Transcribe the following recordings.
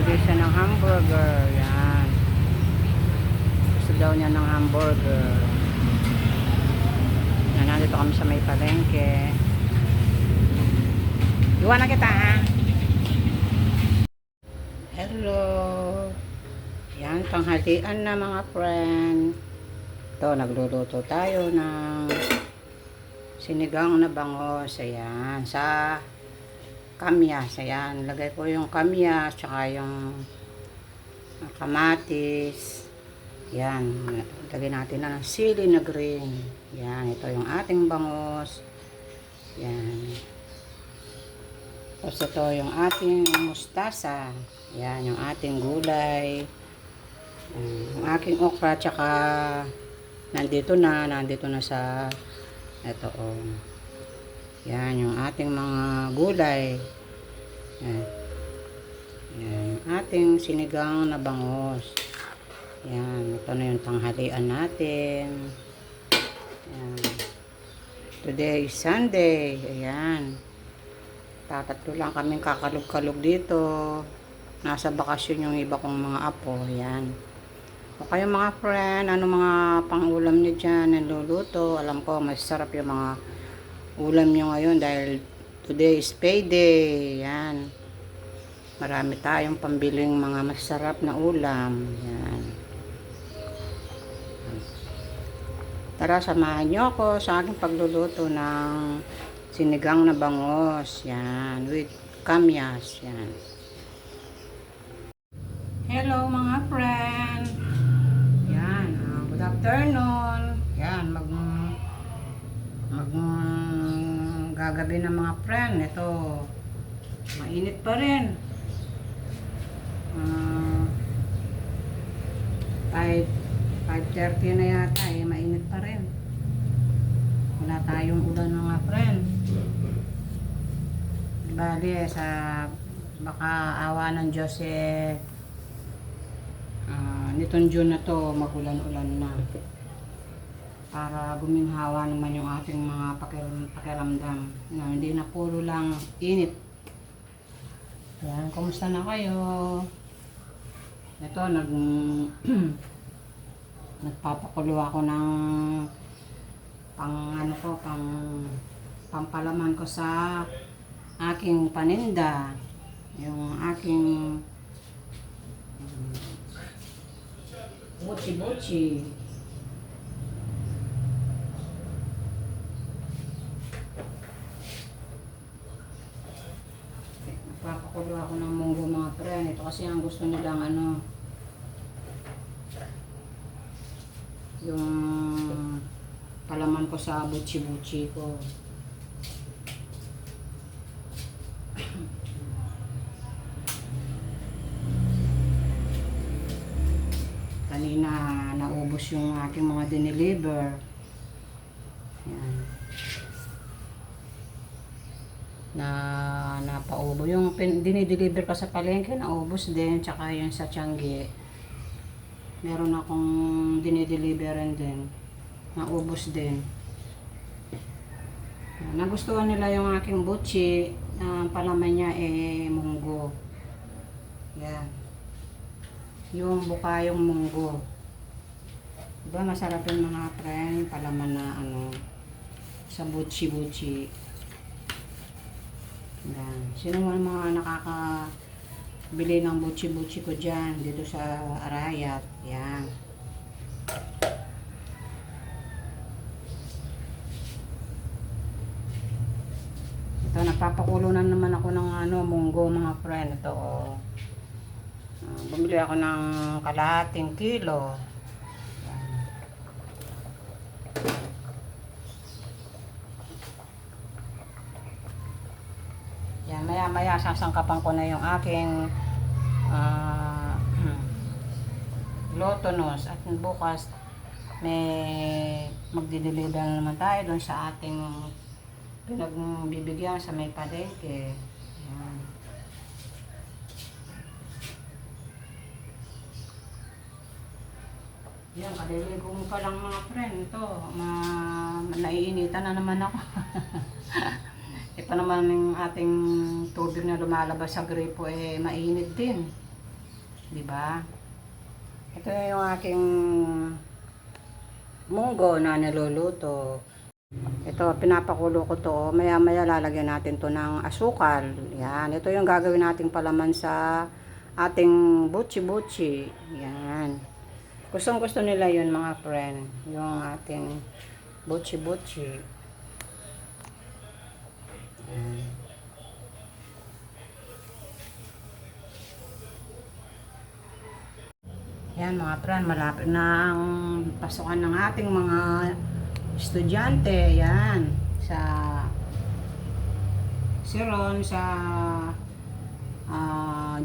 Bibili siya ng hamburger. Yan. Gusto daw niya ng hamburger. Yan, nandito kami sa may palengke. Iwan na kita, ha? Hello. Yan, tanghalian na mga friend. Ito, nagluluto tayo ng sinigang na bangos. Ayan, sa kamyas. Ayan, lagay ko yung kamyas, tsaka yung kamatis. Yan, lagay natin na ng sili na green. Yan, ito yung ating bangos. Yan. Tapos ito yung ating mustasa. Yan, yung ating gulay. Yung aking okra, tsaka nandito na sa ito, oh. Yan, yung ating mga gulay. Yan. Yan, yung ating sinigang na bangos. Yan, ito na yung tanghalian natin. Yan. Today is Sunday. Ayan. Tatatlo lang kaming kakalog-kalog dito. Nasa bakasyon yung iba kong mga apo. Ayan. O kayo mga friend, ano mga pang-ulam nyo dyan, niluluto. Alam ko, masarap yung mga ulam nyo ngayon dahil today is payday. Yan. Marami tayong pambiling mga masarap na ulam. Yan. Tara, samahan nyo ako sa aking pagluluto ng sinigang na bangos. Yan. With kamyas. Yan. Hello mga friend. Yan. Good afternoon. Yan. Gagabi ng mga friend. Ito. Mainit pa rin. 5:30 na yata eh, mainit pa rin. Wala tayong ulan mga friend. Bali sa baka awa ng Diyos nitong June na to magulan-ulan na para guminhawa naman yung ating mga pakiramdam na hindi na puro lang init. Yan, kumusta na kayo? Ito, nagpapakulo ako ng pampalaman ko sa aking paninda. Yung aking buchi-buchi. Nagpapakulo ako ng munggo mga friend. Ito kasi ang gusto nilang yung palaman ko sa buchi-buchi ko. Kanina naubos yung aking mga dineliver. Yan. Napaubo yung dinideliver ko sa palengke, naubos din, tsaka yung sa Tiangge. Meron akong dinideliveran din. Naubos din. Nagustuhan nila yung aking buchi. Ang palaman niya munggo. Yan. Yung bukayong munggo. Diba masarap yung mga friend, palaman na sa buchi-buchi. Yan. Sino mo mga nakakabili ng buchi-buchi ko dyan, dito sa Arayat. Yan. Ito, nagpapakulo na naman ako ng munggo mga friend. Ito, bumili ako ng kalahating kilo. Yan, maya-maya sasangkapan ko na yung aking lotonos at bukas may magdi-deliver na naman tayo doon sa ating pinagbibigyan sa may palengke. Yan. Yan, kaliligo mo pa lang mga friend. Ito, naiinitan na naman ako. Ito naman yung ating tubig na lumalabas sa gripo mainit din. Di ba? Ito yung aking munggo na niluluto. Ito, pinapakulo ko to. Maya-maya lalagyan natin to ng asukal. Yan. Ito yung gagawin nating palaman sa ating butchi-butchi. Yan. Gustong-gusto nila yun mga friend. Yung ating butchi-butchi. Yan. Yan mga friend, malapit na ang pasukan ng ating mga estudyante. Yan. Sa si Ron, sa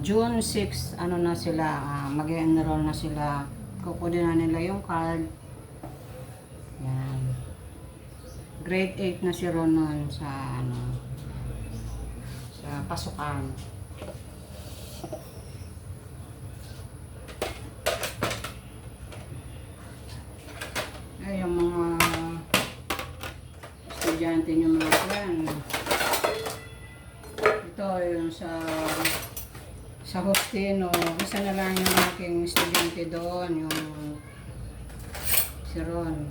June 6, ano na sila, mag-enroll na sila. Kukunin na nila yung card. Yan. Grade 8 na si Ron nun sa, sa pasukan. Ay, yung mga estudyante nyo mga friend. Ito yung sa Hostino. Isa na lang yung aking estudyante doon, yung si Ron.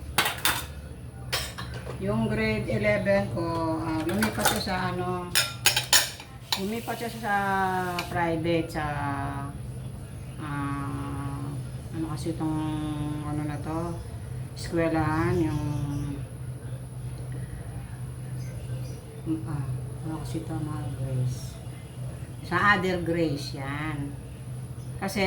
Yung grade 11 ko, lumipat siya sa lumipat siya sa private, sa ano kasi itong ano na to, eskwelahan, yung ano kasi ito, mga Grace, sa Other Grace. Yan kasi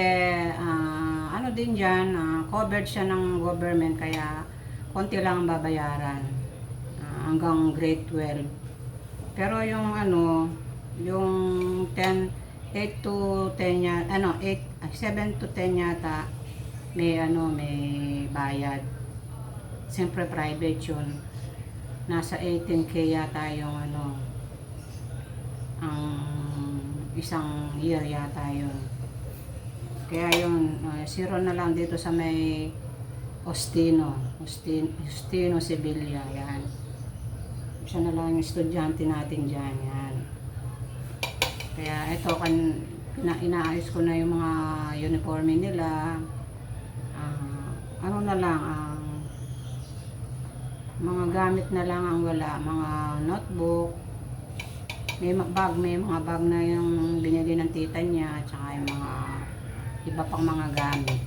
ano din dyan, covered siya ng government, kaya konti lang ang babayaran hanggang grade 12. Pero yung yung 10, 8 to 10 yata, 7 to 10 yata, may may bayad. Siyempre private yun. Nasa 18K yata yung ang isang year yata yun. Kaya yun, zero na lang dito sa may Hostino Sevilla. Yan. Siya na lang yung estudyante natin dyan. Yan. Kaya ito, inaayos ko na yung mga uniforme nila. Ano na lang, mga gamit na lang ang wala. Mga notebook, may mga bag na yung binili ng tita niya, at saka yung mga iba pang mga gamit.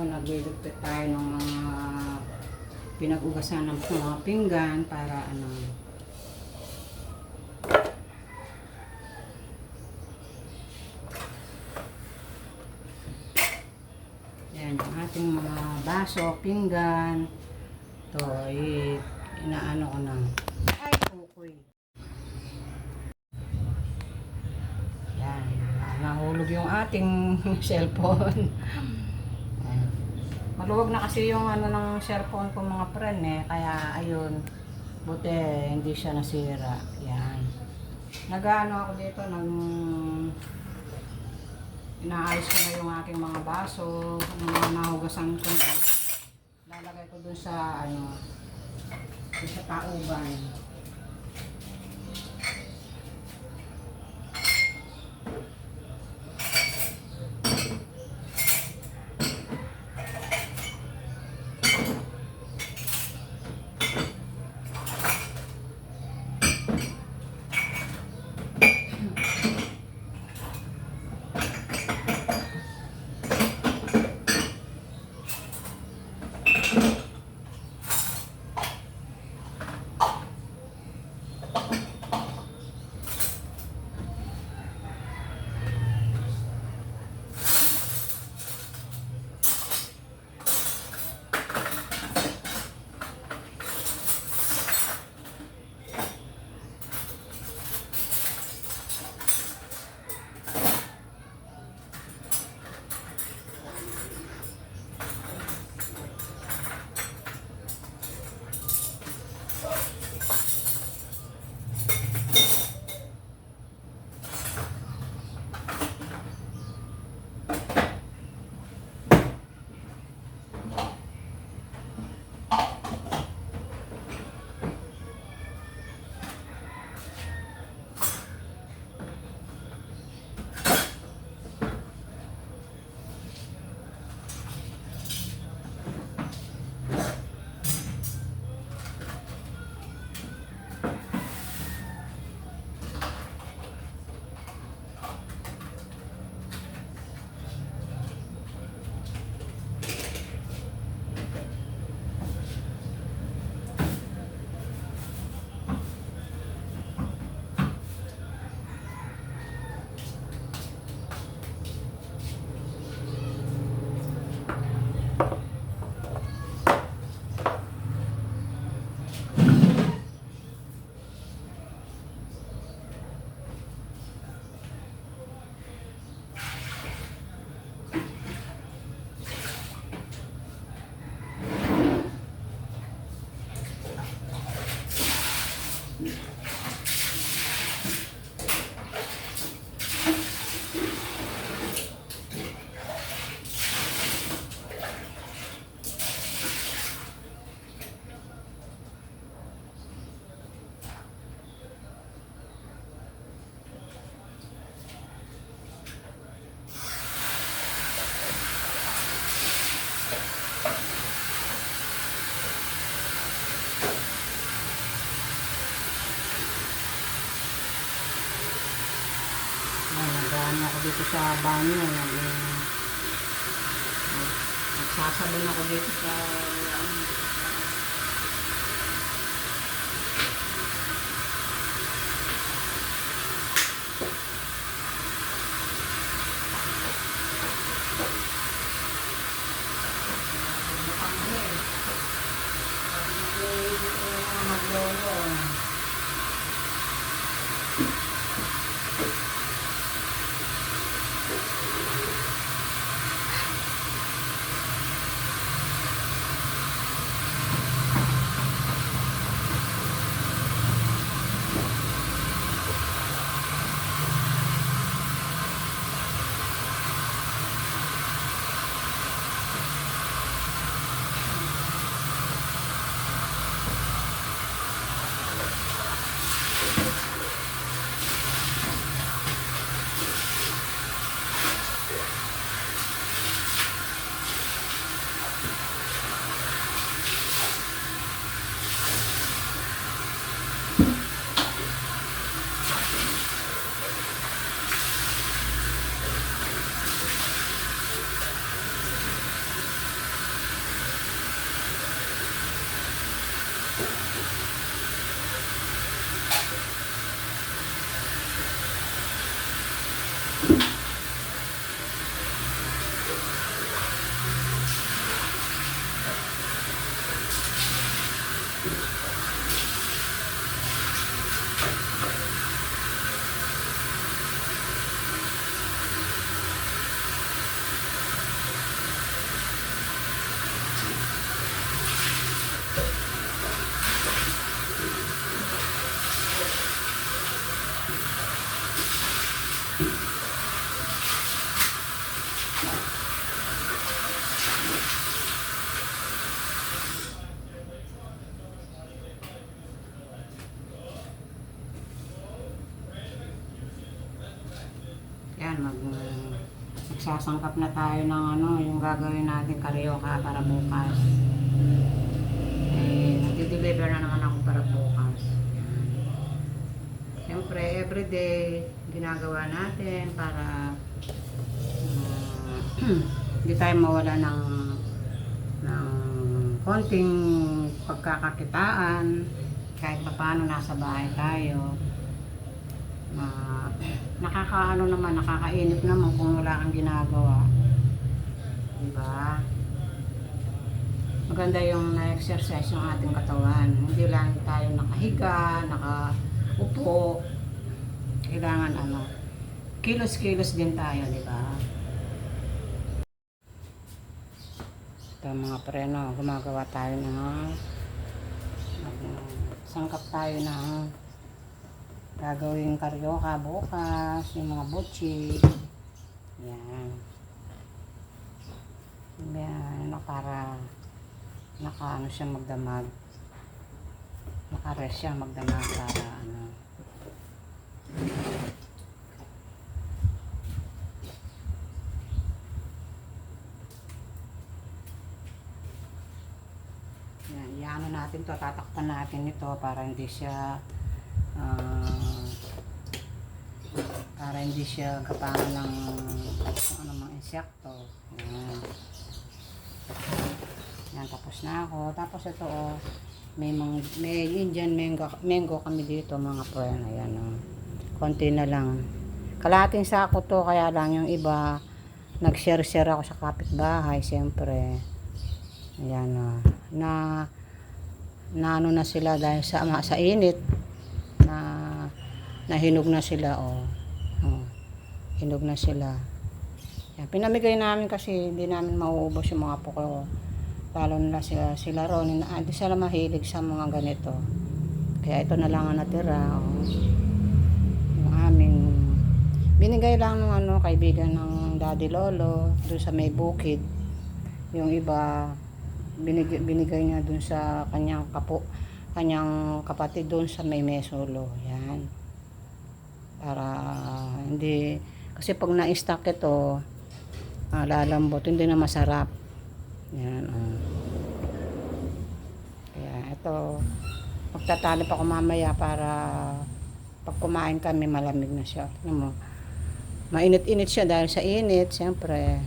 Naglilupit tayo ng mga pinag-ugasan ng mga pinggan para yan yung ating mga baso, pinggan. Ito, inaano ko na. Ay, kukoy. Yan, nahulog yung ating cellphone. Maluwag na kasi yung ng cellphone ko mga friend kaya ayun, buti hindi siya nasira. Yan. Nag-ano ako dito, inaayos ko na yung aking mga baso, mga nahugasan ko na. Lalagay ko dun sa dun sa tauban. ano ako dito sa banyo. Nagsasabon ako dito sa yan, magsasangkap na tayo ng ano, yung gagawin natin karyoka para bukas. Nagde-deliver na naman ako para bukas. Yan. Siyempre, everyday, ginagawa natin para hindi tayo mawala ng konting pagkakakitaan kahit pa paano nasa bahay tayo. Nakakaano naman, nakakainip naman kung wala kang ginagawa. Diba? Maganda yung na-exercise yung ating katawan. Hindi lang tayo nakahiga, nakaupo. Kailangan ano, kilos-kilos din tayo, diba? Ito mga preno, gumagawa tayo ng sangkap tayo ng gagawin karyoka bukas, yung mga butchi. Yan. Yan, para naka ano siya magdamag. Naka-rest siya magdamag para ano. Yan, iano natin to, tatakpan natin ito para hindi siya gapangan ng ano, mga insekto. Yan. Yan, tapos na ako. Tapos ito, oh, may Indian mango kami dito, mga friend. Ayan, oh. Konti na lang. Kalahating sako to, kaya lang yung iba, nag-share-share ako sa kapitbahay, siyempre. Ayan, oh. Na ano na sila dahil sa init, nahinog na sila, oh. Oh. Hinog na sila. Yan, pinamigay namin kasi hindi namin mauubos yung mga puko. Lalo na sila ron, hindi sila mahilig sa mga ganito. Kaya ito na lang ang natira, oh. Yung aming binigay lang ng ano, kaibigan ng Daddy Lolo doon sa may bukid. Yung iba binigay niya doon sa kanyang kapatid doon sa may Mesolo. Yan. Para hindi, kasi pag na-stock ito, lalambot, hindi na masarap. Yan, oh. Kaya ito, magtatalip ako mamaya para pag kumain kami malamig na siya. Tignan mo, Mainit-init siya dahil sa init, siyempre.